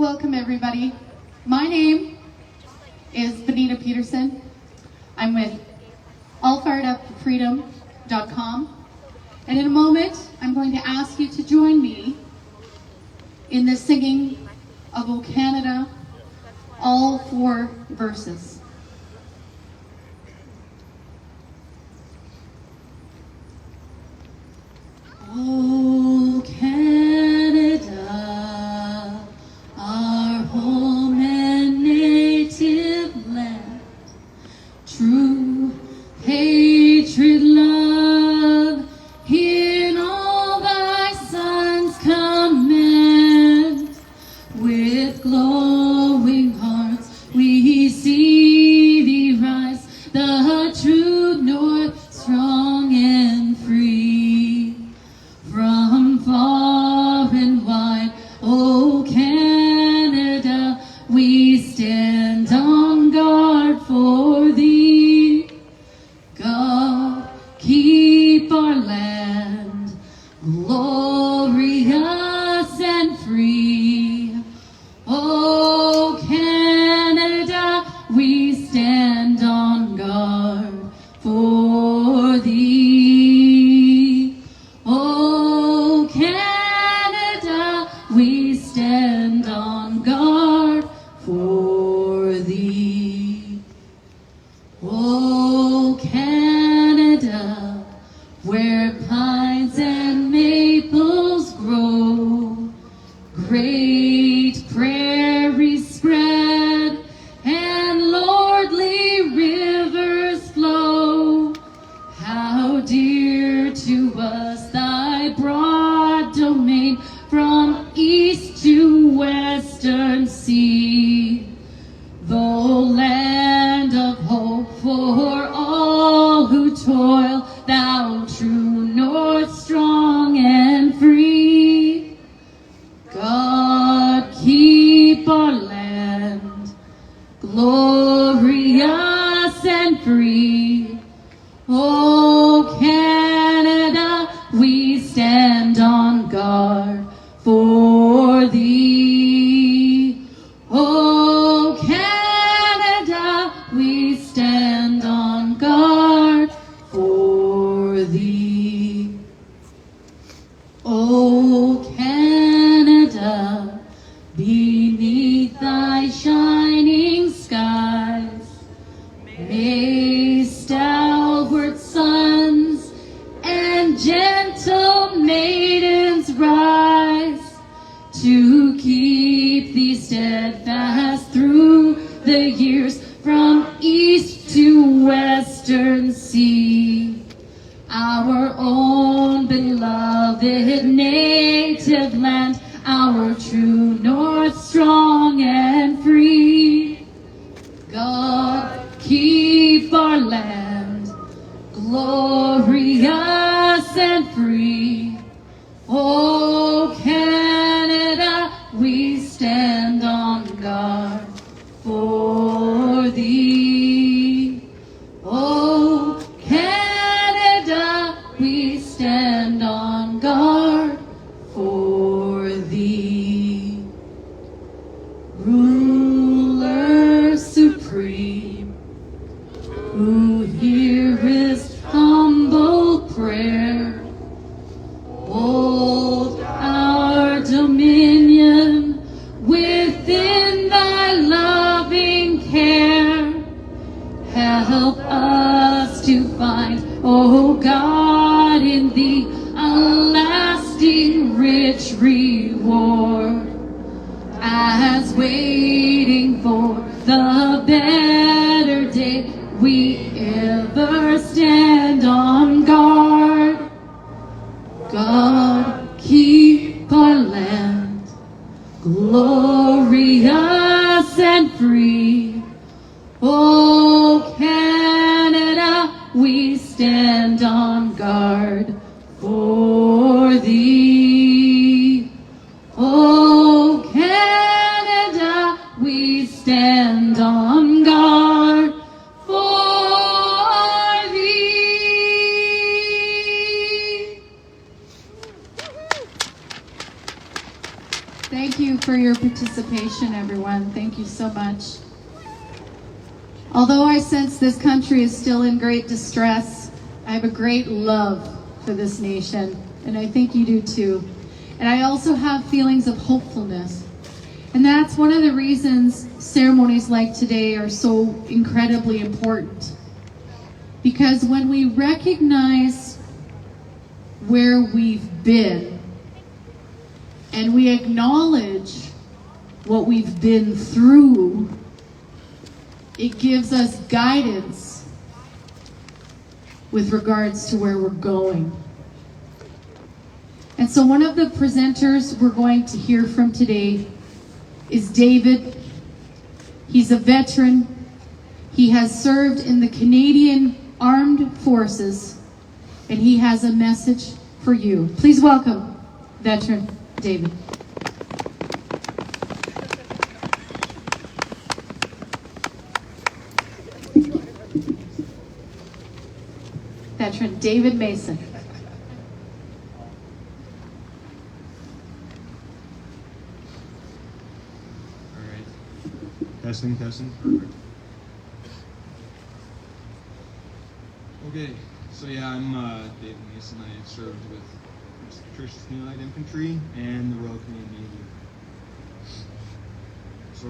Welcome everybody. My name is Benita Pedersen. I'm with allfiredupforfreedom.com. And in a moment, I'm going to ask you to join me in the singing of O Canada, all 4 verses. O Canada, our home and native land, true patriot love, in all thy sons command. With glowing hearts we see thee rise, the true north, strong and free. From far and wide, O Canada, we stand on guard for thee. God, keep our land glorious and free. O Canada, we stand on guard for thee. O Canada, we stand on guard for thee. O Canada, where pines and maples grow, great prairies spread, and lordly rivers flow. How dear to us thy broad domain, from east to western sea, the land of hope for all who toil, thou true north, strong and free. God, keep our land glorious and free. O Canada, we stand on guard for thee. O Canada, we stand on guard for thee. O Canada, beneath thy shining skies, may stalwart sons and gentle maidens rise, to keep thee steadfast through the years, from east to western sea. Our own beloved native land, our true north, strong and free. God, keep our land glorious and free. O Canada, we stand on guard for thee. O Canada, we stand on guard for thee. Ruler supreme, who hearest humble prayer, hold our dominion within thy loving care. Help us to find, O God, in thee a lasting rich reward, as waiting for the better day we ever stand on guard. God, keep our land glorious and free. O Canada, we stand on guard for thee. O Canada, we stand on guard for thee. Thank you for your participation, everyone. Thank you so much. Although I sense this country is still in great distress, I have a great love for this nation, and I think you do too. And I also have feelings of hopefulness. And that's one of the reasons ceremonies like today are so incredibly important. Because when we recognize where we've been, and we acknowledge what we've been through, it gives us guidance with regards to where we're going. And so one of the presenters we're going to hear from today is David. He's a veteran. He has served in the Canadian Armed Forces, and he has a message for you. Please welcome veteran David. Veteran David Mason. All right. Testing. Perfect. Okay, so yeah, I'm David Mason. I served with Patricia's New Light Infantry and the Royal Canadian Navy. So,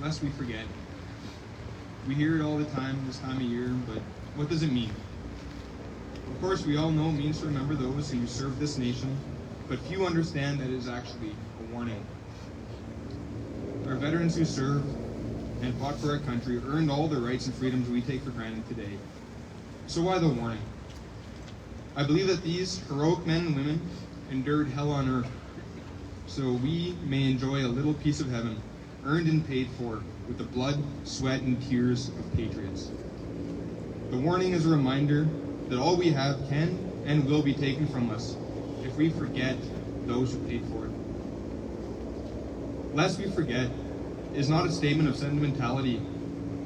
lest we forget, we hear it all the time this time of year, but what does it mean? Of course, we all know it means to remember those who served this nation, but few understand that it is actually a warning. Our veterans who served and fought for our country earned all the rights and freedoms we take for granted today. So why the warning? I believe that these heroic men and women endured hell on earth, so we may enjoy a little piece of heaven, earned and paid for with the blood, sweat, and tears of patriots. The warning is a reminder that all we have can and will be taken from us if we forget those who paid for it. Lest we forget is not a statement of sentimentality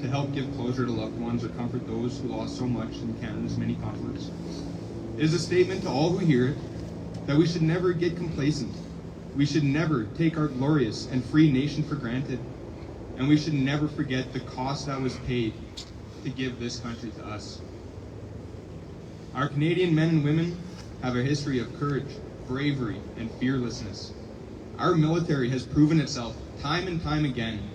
to help give closure to loved ones or comfort those who lost so much in Canada's many conflicts. It is a statement to all who hear it that we should never get complacent. We should never take our glorious and free nation for granted, and we should never forget the cost that was paid to give this country to us. Our Canadian men and women have a history of courage, bravery, and fearlessness. Our military has proven itself time and time again,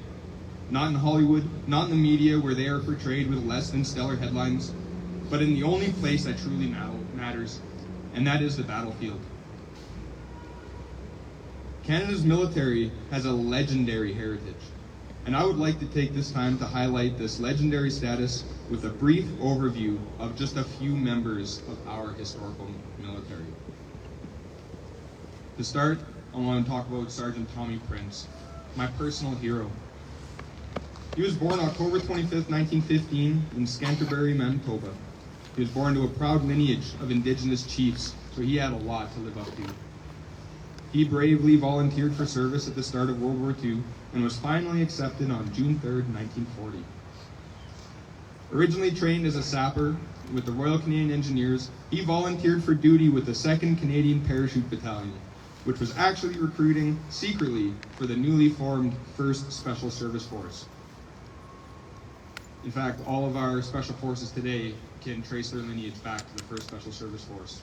not in Hollywood, not in the media where they are portrayed with less than stellar headlines, but in the only place that truly matters, and that is the battlefield. Canada's military has a legendary heritage, and I would like to take this time to highlight this legendary status with a brief overview of just a few members of our historical military. To start, I want to talk about Sergeant Tommy Prince, my personal hero. He was born October 25th, 1915 in Scanterbury, Manitoba. He was born to a proud lineage of Indigenous chiefs, so he had a lot to live up to. He bravely volunteered for service at the start of World War II and was finally accepted on June 3rd, 1940. Originally trained as a sapper with the Royal Canadian Engineers, he volunteered for duty with the 2nd Canadian Parachute Battalion, which was actually recruiting secretly for the newly formed 1st Special Service Force. In fact, all of our special forces today can trace their lineage back to the 1st Special Service Force.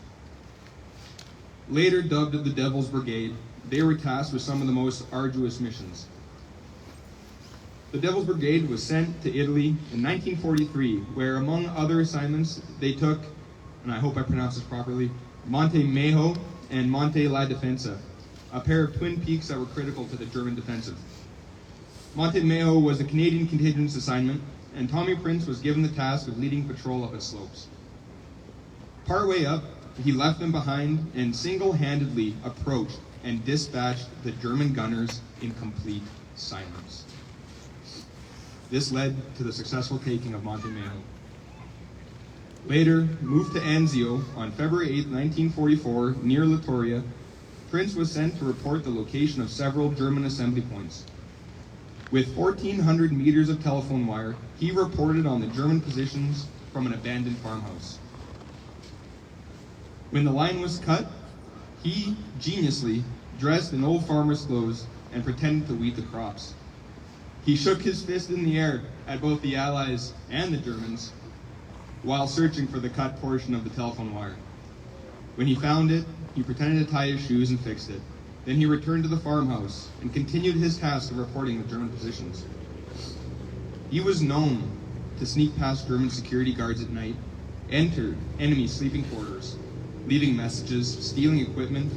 Later dubbed the Devil's Brigade, they were tasked with some of the most arduous missions. The Devil's Brigade was sent to Italy in 1943, where among other assignments, they took, and I hope I pronounce this properly, Monte Majo and Monte La Defensa, a pair of twin peaks that were critical to the German defensive. Monte Majo was a Canadian contingent's assignment, and Tommy Prince was given the task of leading patrol up its slopes. Partway up, he left them behind and single-handedly approached and dispatched the German gunners in complete silence. This led to the successful taking of Monte Majo. Later, moved to Anzio on February 8, 1944, near Latoria, Prince was sent to report the location of several German assembly points. With 1,400 meters of telephone wire, he reported on the German positions from an abandoned farmhouse. When the line was cut, he geniusly dressed in old farmer's clothes, and pretended to weed the crops. He shook his fist in the air at both the Allies and the Germans while searching for the cut portion of the telephone wire. When he found it, he pretended to tie his shoes and fixed it. Then he returned to the farmhouse and continued his task of reporting the German positions. He was known to sneak past German security guards at night, enter enemy sleeping quarters, leaving messages, stealing equipment,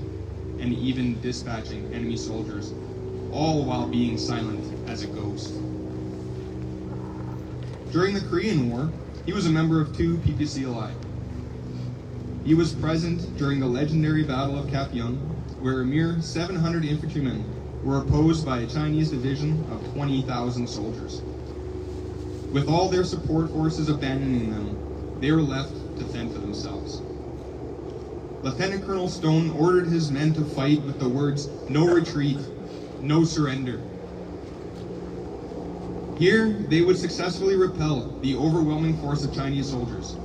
and even dispatching enemy soldiers, all while being silent as a ghost. During the Korean War, he was a member of 2 PPCLI. He was present during the legendary Battle of Kapyong, where a mere 700 infantrymen were opposed by a Chinese division of 20,000 soldiers. With all their support forces abandoning them, they were left to fend for themselves. Lieutenant Colonel Stone ordered his men to fight with the words, "No retreat, no surrender." Here, they would successfully repel the overwhelming force of Chinese soldiers.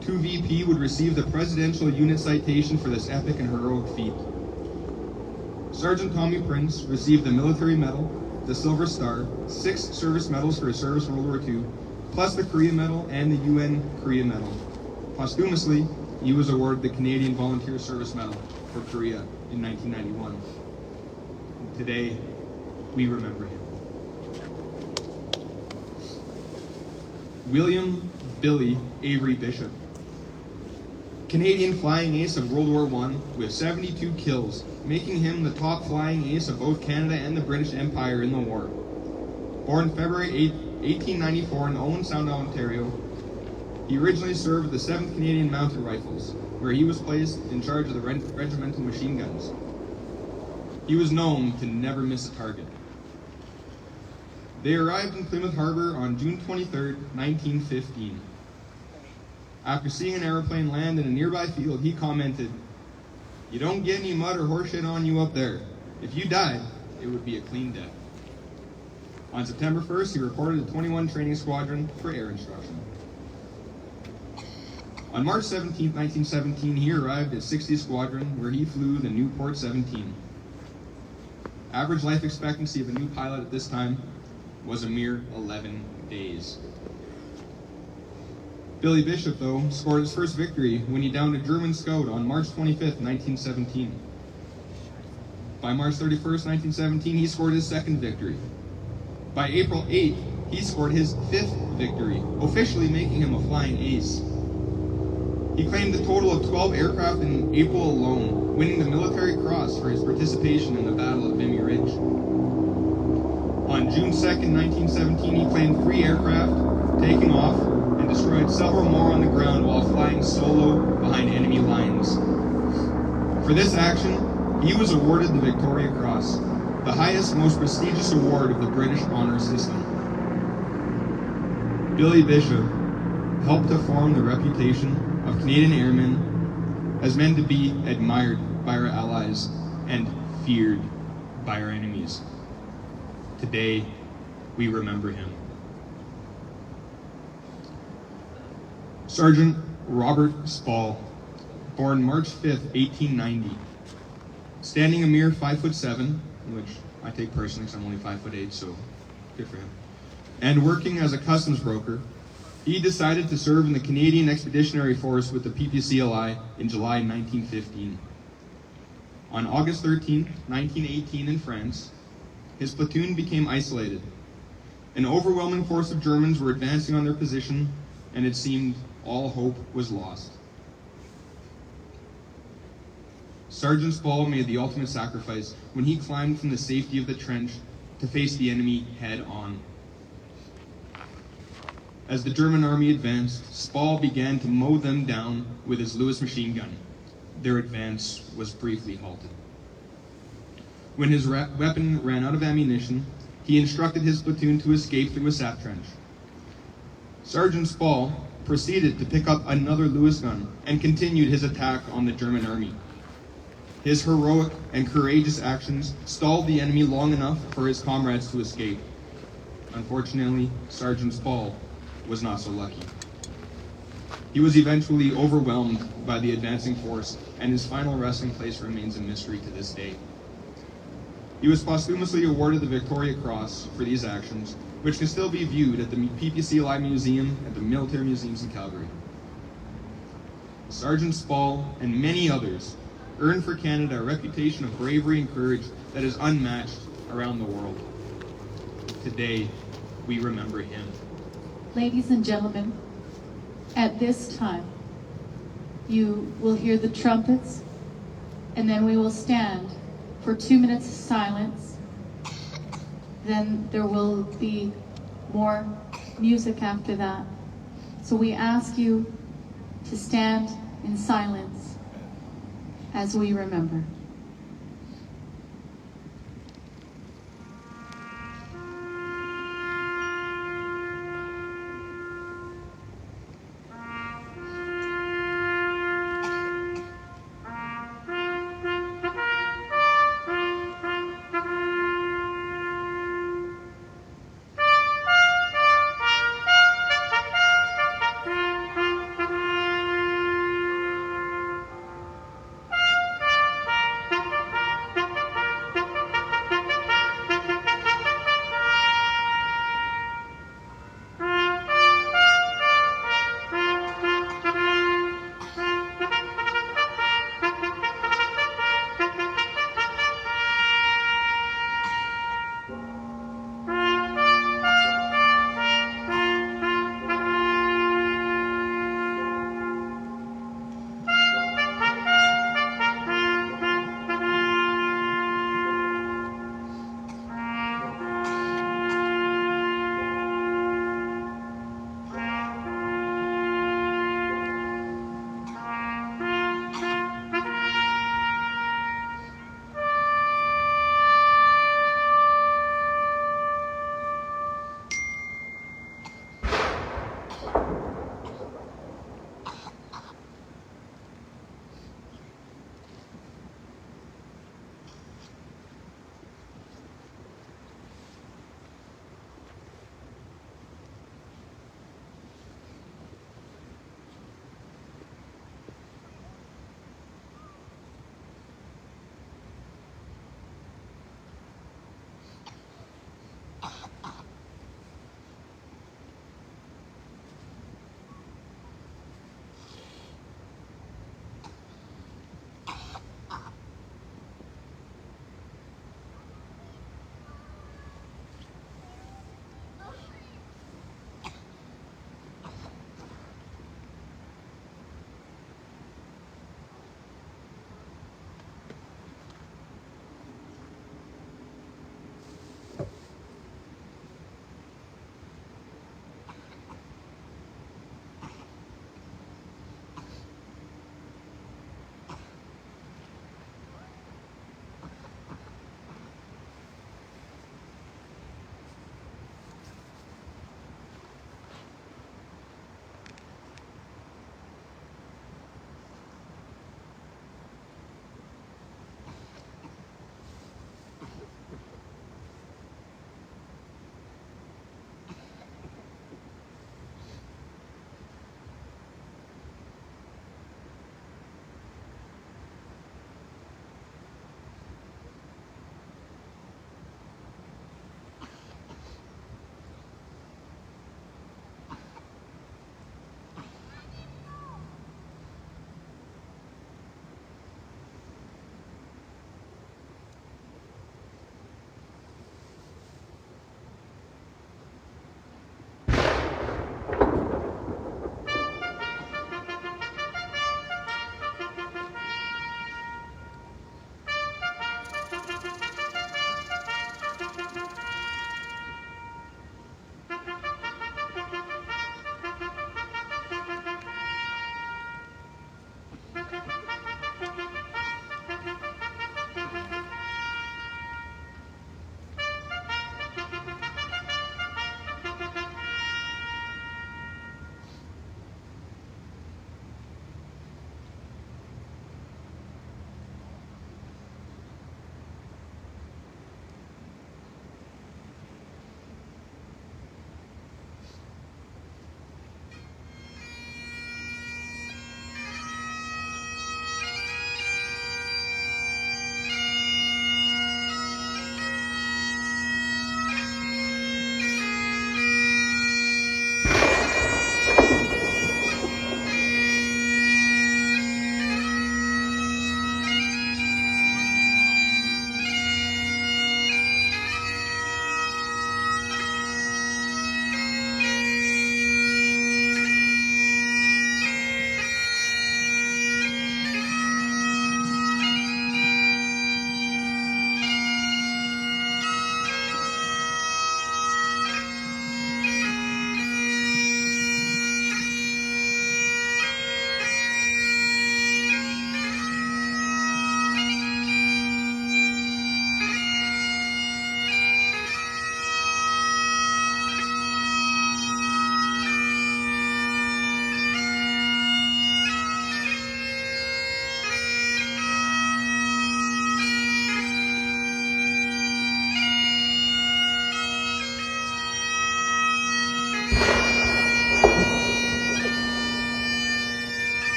2 VP would receive the Presidential Unit Citation for this epic and heroic feat. Sergeant Tommy Prince received the Military Medal, the Silver Star, 6 service medals for his service in World War II, plus the Korea Medal and the UN Korea Medal. Posthumously, he was awarded the Canadian Volunteer Service Medal for Korea in 1991. And today, we remember him. William Billy Avery Bishop, Canadian flying ace of World War I with 72 kills, making him the top flying ace of both Canada and the British Empire in the war. Born February 8, 1894 in Owen Sound, Ontario, he originally served with the 7th Canadian Mounted Rifles, where he was placed in charge of the regimental machine guns. He was known to never miss a target. They arrived in Plymouth Harbor on June 23, 1915. After seeing an airplane land in a nearby field, he commented, "You don't get any mud or horseshit on you up there. If you died, it would be a clean death." On September 1st, he reported the 21 Training Squadron for air instruction. On March 17, 1917, he arrived at 60th Squadron, where he flew the Newport 17. Average life expectancy of a new pilot at this time was a mere 11 days. Billy Bishop, though, scored his first victory when he downed a German scout on March 25, 1917. By March 31, 1917, he scored his second victory. By April 8, he scored his 5th victory, officially making him a flying ace. He claimed a total of 12 aircraft in April alone, winning the Military Cross for his participation in the Battle of Vimy Ridge. On June 2, 1917, he claimed 3 aircraft, taking off, and destroyed several more on the ground while flying solo behind enemy lines. For this action, he was awarded the Victoria Cross, the highest, most prestigious award of the British honor system. Billy Bishop helped to form the reputation of Canadian airmen as men to be admired by our allies and feared by our enemies. Today, we remember him. Sergeant Robert Spall, born March 5th, 1890. Standing a mere 5'7", which I take personally because I'm only 5'8", so good for him. And working as a customs broker, he decided to serve in the Canadian Expeditionary Force with the PPCLI in July 1915. On August 13, 1918 in France, his platoon became isolated. An overwhelming force of Germans were advancing on their position, and it seemed all hope was lost. Sergeant Spall made the ultimate sacrifice when he climbed from the safety of the trench to face the enemy head on. As the German army advanced, Spall began to mow them down with his Lewis machine gun. Their advance was briefly halted. When his weapon ran out of ammunition, he instructed his platoon to escape through a sap trench. Sergeant Spall proceeded to pick up another Lewis gun and continued his attack on the German army. His heroic and courageous actions stalled the enemy long enough for his comrades to escape. Unfortunately, Sergeant Spall was not so lucky. He was eventually overwhelmed by the advancing force, and his final resting place remains a mystery to this day. He was posthumously awarded the Victoria Cross for these actions, which can still be viewed at the PPC Live Museum and the Military Museums in Calgary. Sergeant Spall and many others earned for Canada a reputation of bravery and courage that is unmatched around the world. Today, we remember him. Ladies and gentlemen, at this time, you will hear the trumpets, and then we will stand for 2 minutes of silence. Then there will be more music after that. So we ask you to stand in silence as we remember.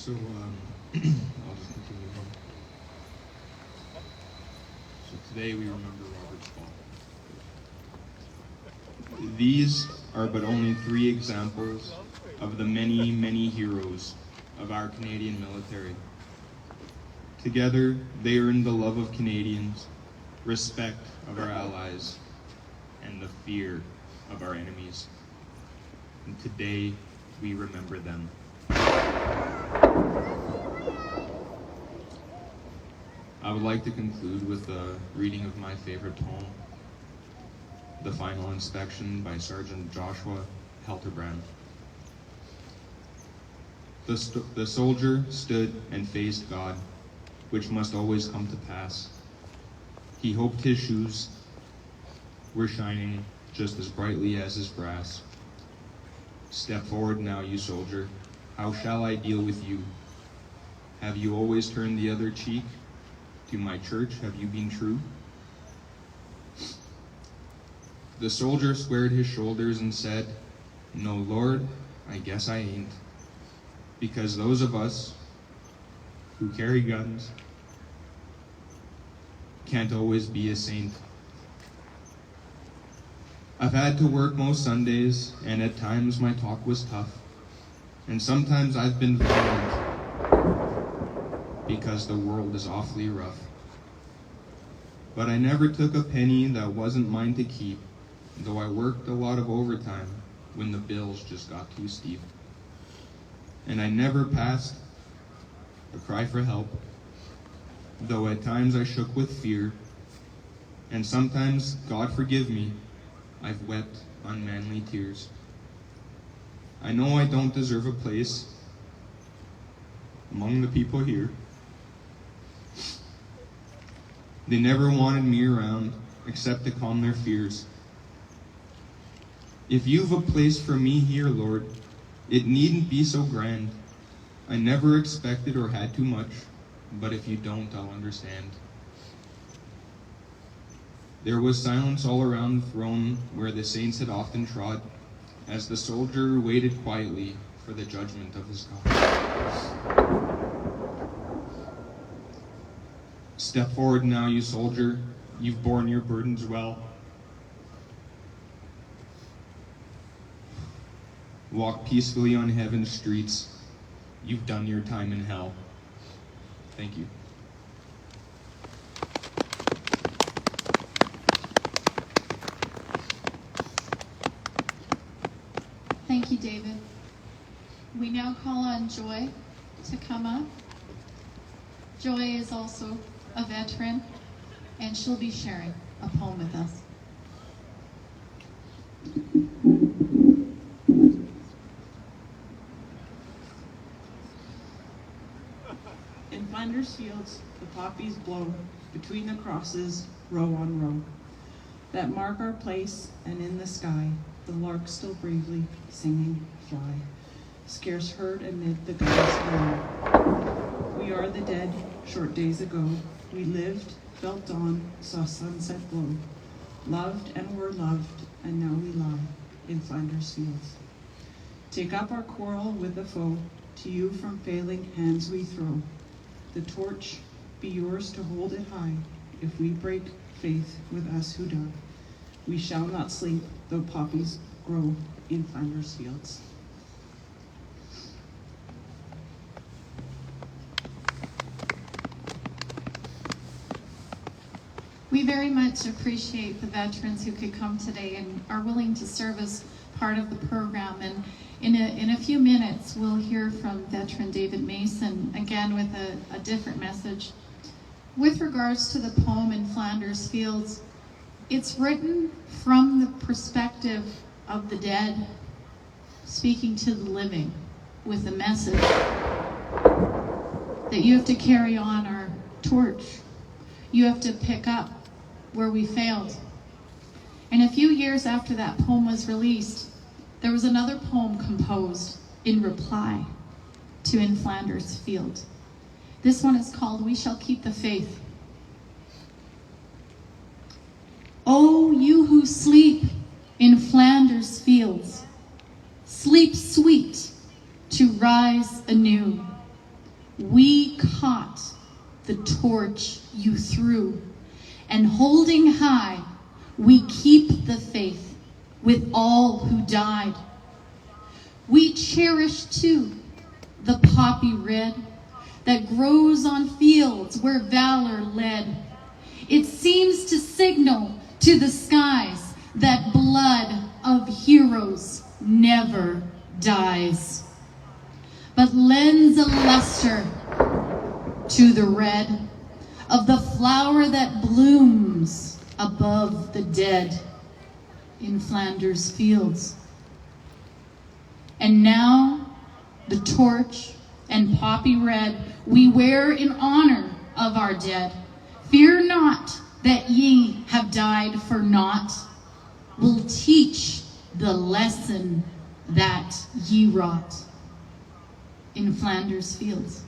So I'll just continue on. So today we remember Robert's fall. These are but only 3 examples of the many, many heroes of our Canadian military. Together, they earned the love of Canadians, respect of our allies, and the fear of our enemies. And today, we remember them. I would like to conclude with a reading of my favorite poem, The Final Inspection by Sergeant Joshua Helterbrand. The soldier stood and faced God, which must always come to pass. He hoped his shoes were shining just as brightly as his brass. Step forward now, you soldier. How shall I deal with you? Have you always turned the other cheek? To my church have you been true? The soldier squared his shoulders and said, No, Lord, I guess I ain't. Because those of us who carry guns can't always be a saint. I've had to work most Sundays, and at times my talk was tough. And sometimes I've been violent, because the world is awfully rough. But I never took a penny that wasn't mine to keep, though I worked a lot of overtime when the bills just got too steep. And I never passed a cry for help, though at times I shook with fear. And sometimes, God forgive me, I've wept unmanly tears. I know I don't deserve a place among the people here. They never wanted me around except to calm their fears. If you've a place for me here, Lord, it needn't be so grand. I never expected or had too much, but if you don't, I'll understand. There was silence all around the throne where the saints had often trod, as the soldier waited quietly for the judgment of his God. Step forward now, you soldier. You've borne your burdens well. Walk peacefully on heaven's streets. You've done your time in hell. Thank you. Thank you, David. We now call on Joy to come up. Joy is also a veteran, and she'll be sharing a poem with us. In Flanders fields, the poppies blow between the crosses, row on row, that mark our place, and in the sky, the lark still bravely singing fly, scarce heard amid the gulls below. We are the dead, short days ago, we lived, felt dawn, saw sunset glow, loved and were loved, and now we lie in Flanders fields. Take up our quarrel with the foe, to you from failing hands we throw. The torch be yours to hold it high, if we break faith with us who die. We shall not sleep, though poppies grow in Flanders fields. We very much appreciate the veterans who could come today and are willing to serve as part of the program. And in a few minutes, we'll hear from veteran David Mason, again with a different message. With regards to the poem in Flanders Fields, it's written from the perspective of the dead, speaking to the living with a message that you have to carry on our torch. You have to pick up where we failed. And a few years after that poem was released, there was another poem composed in reply to In Flanders Field. This one is called We Shall Keep the Faith. Oh, you who sleep in Flanders fields, sleep sweet to rise anew. torch you threw, and holding high, we keep the faith with all who died. We cherish too the poppy red that grows on fields where valor led. It seems to signal to the skies that blood of heroes never dies, but lends a luster to the red of the flower that blooms above the dead in Flanders fields. And now the torch and poppy red we wear in honor of our dead. Fear not that ye have died for naught. We'll teach the lesson that ye wrought in Flanders fields.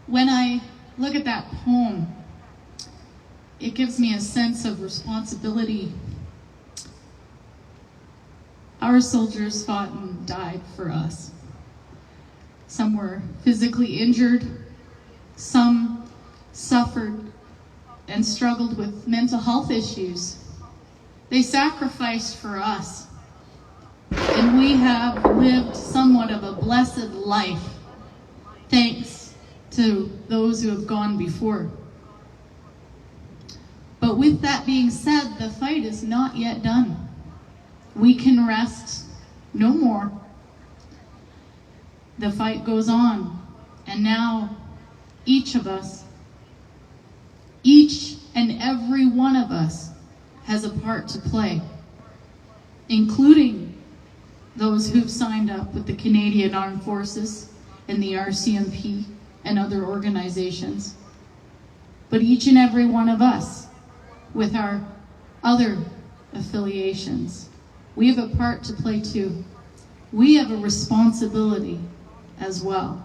When I look at that poem, it gives me a sense of responsibility. Our soldiers fought and died for us. Some were physically injured, some suffered and struggled with mental health issues. They sacrificed for us, and we have lived somewhat of a blessed life, thanks to those who have gone before. But with that being said, the fight is not yet done. We can rest no more. The fight goes on, and now each of us, each and every one of us, has a part to play, including those who've signed up with the Canadian Armed Forces and the RCMP and other organizations. But each and every one of us, with our other affiliations, we have a part to play too. We have a responsibility as well.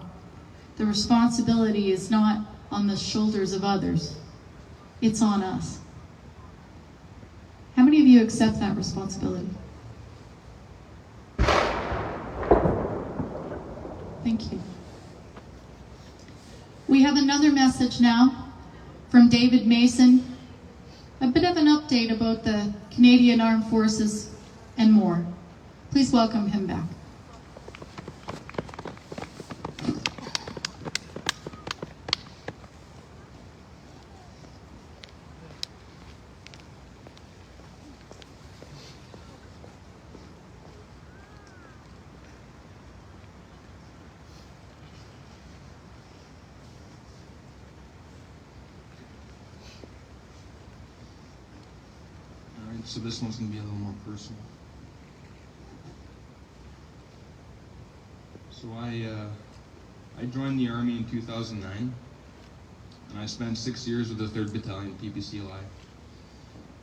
The responsibility is not on the shoulders of others. It's on us. How many of you accept that responsibility? Thank you. We have another message now from David Mason. A bit of an update about the Canadian Armed Forces and more. Please welcome him back. So this one's going to be a little more personal. So I joined the Army in 2009, and I spent 6 years with the 3rd Battalion, PPCLI,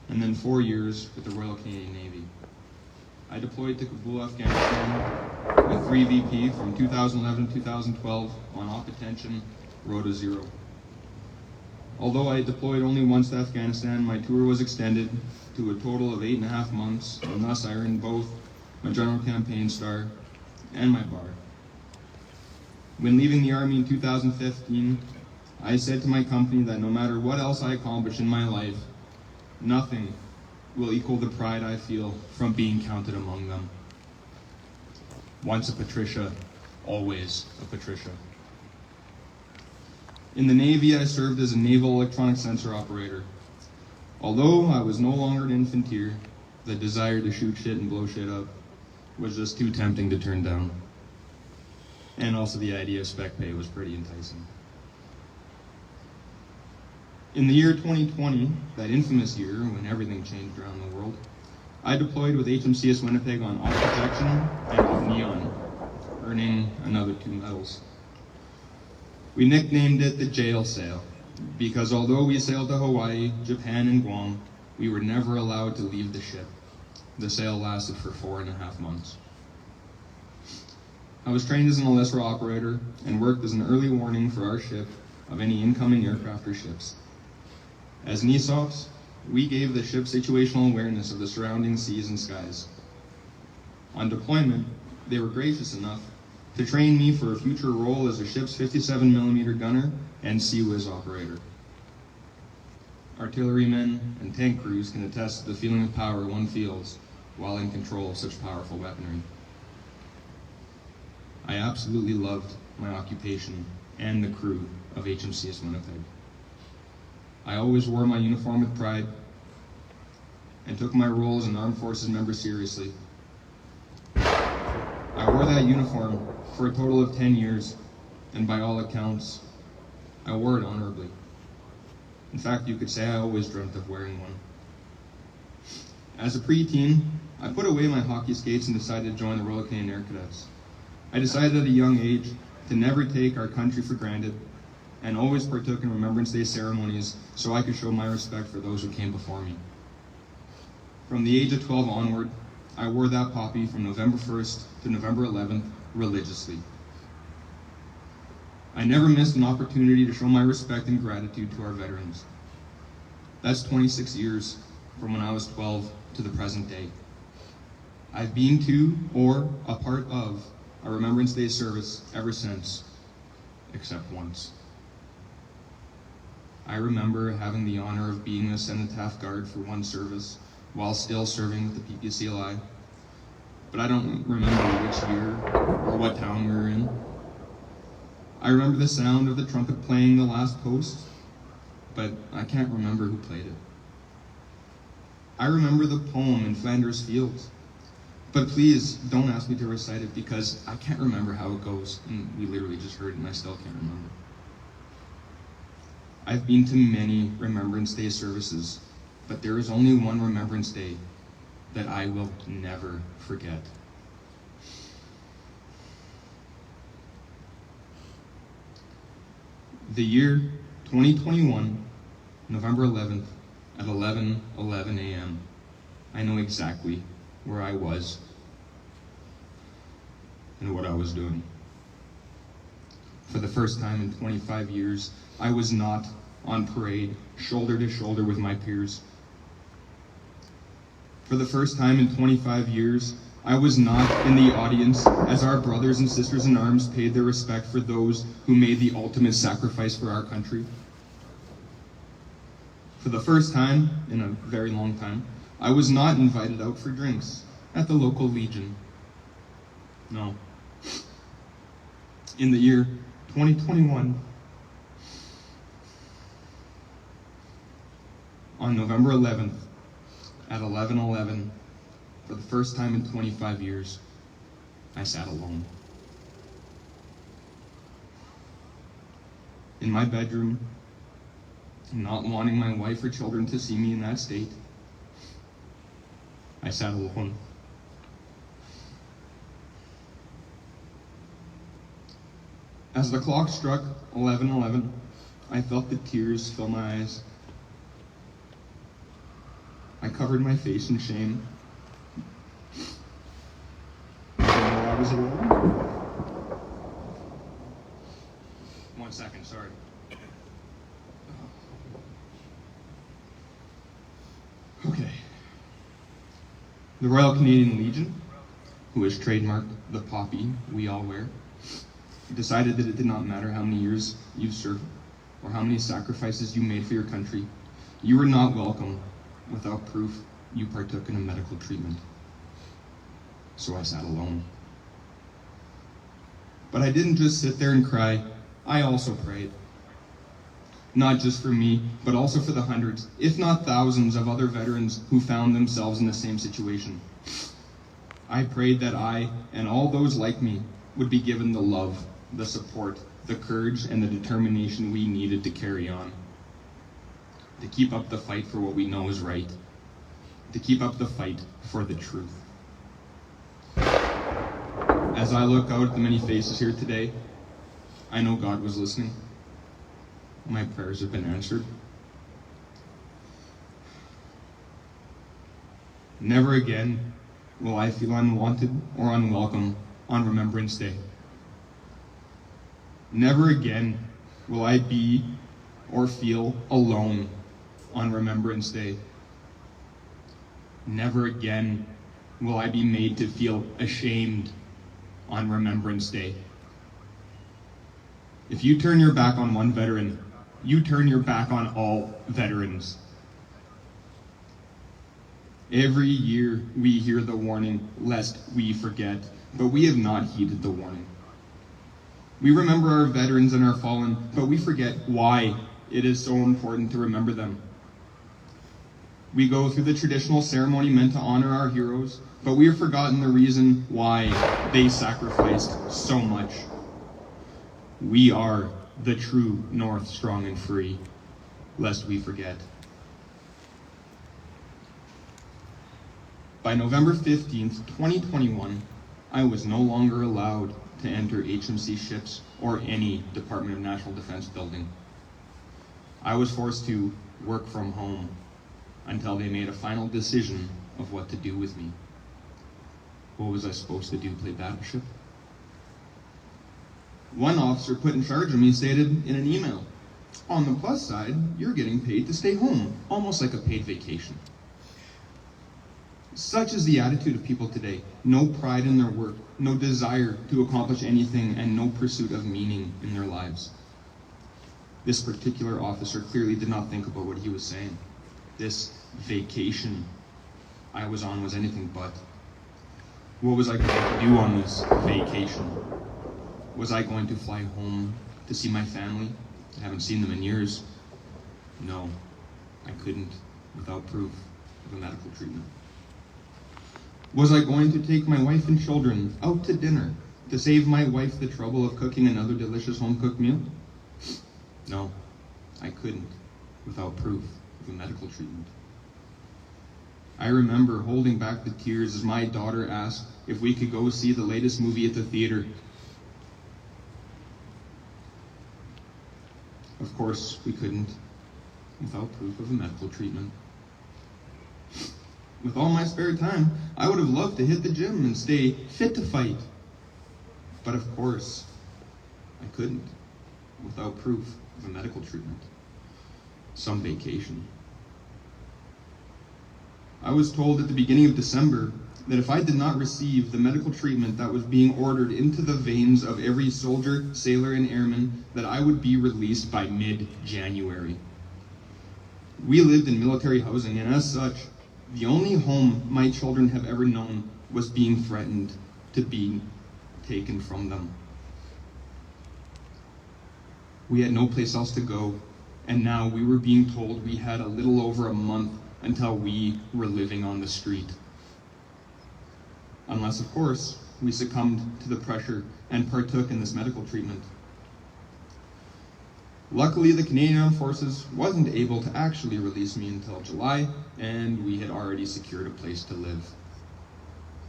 and then 4 years with the Royal Canadian Navy. I deployed to Kabul, Afghanistan with 3 VP from 2011 to 2012 on op attention, Rota 0. Although I deployed only once to Afghanistan, my tour was extended to a total of 8.5 months, and thus I earned both my General Campaign Star and my bar. When leaving the Army in 2015, I said to my company that no matter what else I accomplish in my life, nothing will equal the pride I feel from being counted among them. Once a Patricia, always a Patricia. In the Navy, I served as a naval electronic sensor operator. Although I was no longer an infanteer, the desire to shoot shit and blow shit up was just too tempting to turn down. And also the idea of spec pay was pretty enticing. In the year 2020, that infamous year when everything changed around the world, I deployed with HMCS Winnipeg on op protection and op neon, earning another 2 medals. We nicknamed it the jail sail, because although we sailed to Hawaii, Japan, and Guam, we were never allowed to leave the ship. The sail lasted for 4.5 months. I was trained as an ALISRA operator and worked as an early warning for our ship of any incoming aircraft or ships. As NESOPs, we gave the ship situational awareness of the surrounding seas and skies. On deployment, they were gracious enough to train me for a future role as a ship's 57mm gunner and Sea Whiz operator. Artillerymen and tank crews can attest to the feeling of power one feels while in control of such powerful weaponry. I absolutely loved my occupation and the crew of HMCS Winnipeg. I always wore my uniform with pride and took my role as an Armed Forces member seriously. I wore that uniform for a total of 10 years, and by all accounts, I wore it honorably. In fact, you could say I always dreamt of wearing one. As a preteen, I put away my hockey skates and decided to join the Royal Canadian Air Cadets. I decided at a young age to never take our country for granted and always partook in Remembrance Day ceremonies so I could show my respect for those who came before me. From the age of 12 onward, I wore that poppy from November 1st to November 11th religiously. I never missed an opportunity to show my respect and gratitude to our veterans. That's 26 years from when I was 12 to the present day. I've been to or a part of a Remembrance Day service ever since, except once. I remember having the honor of being a cenotaph guard for one service while still serving with the PPCLI, but I don't remember which year or what town we were in. I remember the sound of the trumpet playing the last post, but I can't remember who played it. I remember the poem in Flanders Fields, but please don't ask me to recite it because I can't remember how it goes, and we literally just heard it and I still can't remember. I've been to many Remembrance Day services, but there is only one Remembrance Day that I will never forget. The year 2021, November 11th at 11:11 a.m. I know exactly where I was and what I was doing. For the first time in 25 years, I was not on parade, shoulder to shoulder with my peers. For the first time in 25 years, I was not in the audience as our brothers and sisters in arms paid their respect for those who made the ultimate sacrifice for our country. For the first time in a very long time, I was not invited out for drinks at the local Legion. No. In the year 2021, on November 11th at 11:11, for the first time in 25 years, I sat alone. In my bedroom, not wanting my wife or children to see me in that state, I sat alone. As the clock struck 11:11, I felt the tears fill my eyes. I covered my face in shame. I was alone. 1 second, sorry. Okay. The Royal Canadian Legion, who has trademarked the poppy we all wear, decided that it did not matter how many years you've served or how many sacrifices you made for your country. You were not welcome without proof you partook in a medical treatment. So I sat alone. But I didn't just sit there and cry, I also prayed. Not just for me, but also for the hundreds, if not thousands of other veterans who found themselves in the same situation. I prayed that I, and all those like me, would be given the love, the support, the courage, and the determination we needed to carry on. To keep up the fight for what we know is right. To keep up the fight for the truth. As I look out at the many faces here today, I know God was listening. My prayers have been answered. Never again will I feel unwanted or unwelcome on Remembrance Day. Never again will I be or feel alone on Remembrance Day. Never again will I be made to feel ashamed on Remembrance Day. If you turn your back on one veteran, you turn your back on all veterans. Every year we hear the warning, lest we forget, but we have not heeded the warning. We remember our veterans and our fallen, but we forget why it is so important to remember them. We go through the traditional ceremony meant to honor our heroes, but we have forgotten the reason why they sacrificed so much. We are the true North, strong and free, lest we forget. By November 15th, 2021, I was no longer allowed to enter HMC ships or any Department of National Defense building. I was forced to work from home until they made a final decision of what to do with me. What was I supposed to do, play battleship? One officer put in charge of me stated in an email, "On the plus side, you're getting paid to stay home, almost like a paid vacation." Such is the attitude of people today. No pride in their work, no desire to accomplish anything, and no pursuit of meaning in their lives. This particular officer clearly did not think about what he was saying. This vacation I was on was anything but. What was I going to do on this vacation? Was I going to fly home to see my family? I haven't seen them in years. No, I couldn't without proof of a medical treatment. Was I going to take my wife and children out to dinner to save my wife the trouble of cooking another delicious home-cooked meal? No, I couldn't without proof of a medical treatment. I remember holding back the tears as my daughter asked if we could go see the latest movie at the theater. Of course, we couldn't without proof of a medical treatment. With all my spare time, I would have loved to hit the gym and stay fit to fight. But of course, I couldn't without proof of a medical treatment. Some vacation. I was told at the beginning of December that if I did not receive the medical treatment that was being ordered into the veins of every soldier, sailor, and airman, that I would be released by mid-January. We lived in military housing, and as such, the only home my children have ever known was being threatened to be taken from them. We had no place else to go, and now we were being told we had a little over a month until we were living on the street. Unless, of course, we succumbed to the pressure and partook in this medical treatment. Luckily, the Canadian Armed Forces wasn't able to actually release me until July, and we had already secured a place to live.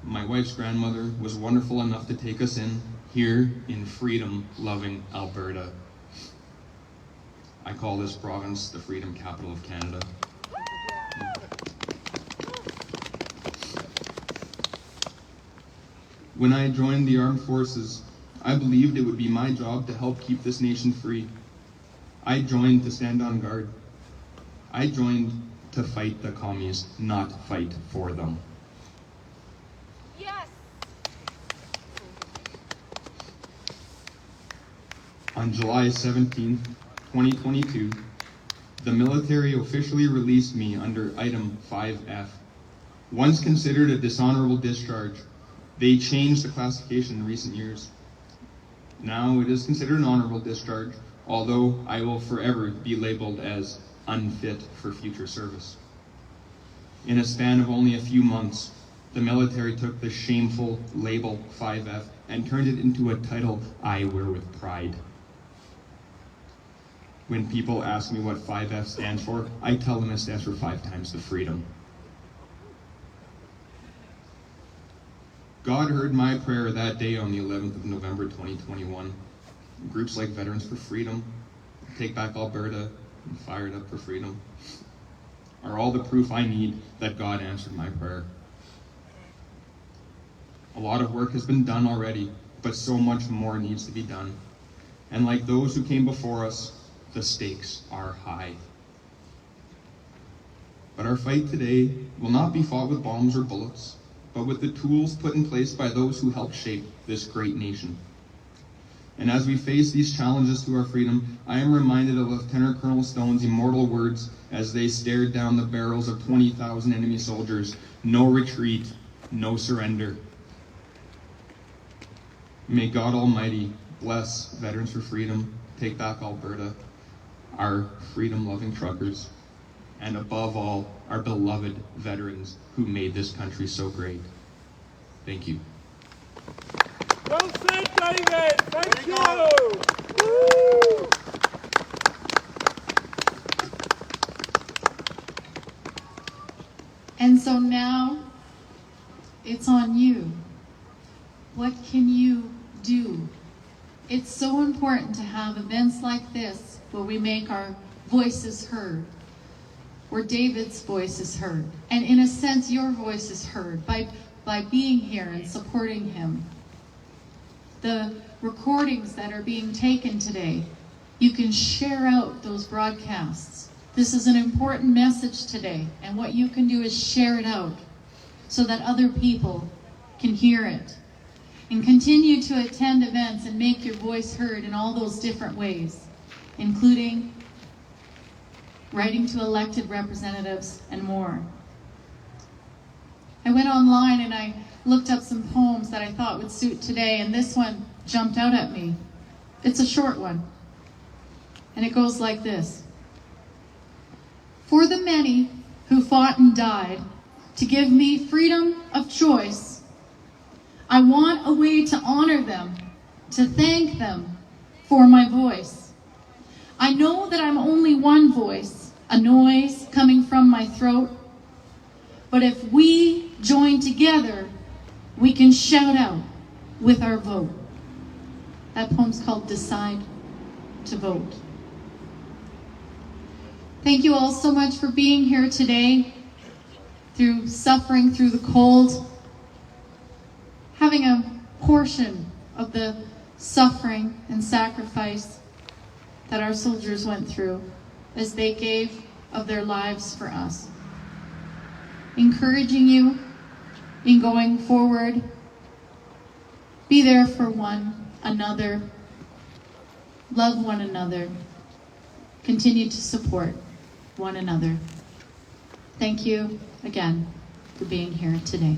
My wife's grandmother was wonderful enough to take us in here in freedom-loving Alberta. I call this province the freedom capital of Canada. When I joined the armed forces, I believed it would be my job to help keep this nation free. I joined to stand on guard. I joined to fight the commies, not fight for them. Yes. On July 17, 2022, the military officially released me under Item 5F. Once considered a dishonorable discharge, they changed the classification in recent years. Now it is considered an honorable discharge, although I will forever be labeled as unfit for future service. In a span of only a few months, the military took the shameful label 5F and turned it into a title I wear with pride. When people ask me what 5F stands for, I tell them it stands for 5 times the freedom. God heard my prayer that day on the 11th of November 2021. Groups like Veterans for Freedom, Take Back Alberta, and Fired Up for Freedom are all the proof I need that God answered my prayer. A lot of work has been done already, but so much more needs to be done. And like those who came before us, the stakes are high. But our fight today will not be fought with bombs or bullets, but with the tools put in place by those who helped shape this great nation. And as we face these challenges to our freedom, I am reminded of Lieutenant Colonel Stone's immortal words as they stared down the barrels of 20,000 enemy soldiers. No retreat, no surrender. May God Almighty bless Veterans for Freedom, Take Back Alberta, our freedom-loving truckers, and above all, our beloved veterans who made this country so great. Thank you. Well said, David. Thank you. Woo! And so now it's on you. What can you do? It's so important to have events like this where we make our voices heard, where David's voice is heard. And in a sense, your voice is heard by being here and supporting him. The recordings that are being taken today, you can share out those broadcasts. This is an important message today, and what you can do is share it out so that other people can hear it. And continue to attend events and make your voice heard in all those different ways, including writing to elected representatives and more. I went online and I looked up some poems that I thought would suit today, and this one jumped out at me. It's a short one, and it goes like this. For the many who fought and died to give me freedom of choice, I want a way to honor them, to thank them for my voice. I know that I'm only one voice, a noise coming from my throat, but if we join together, we can shout out with our vote. That poem's called Decide to Vote. Thank you all so much for being here today, through suffering through the cold, having a portion of the suffering and sacrifice that our soldiers went through as they gave of their lives for us. Encouraging you in going forward. Be there for one another. Love one another. Continue to support one another. Thank you again for being here today.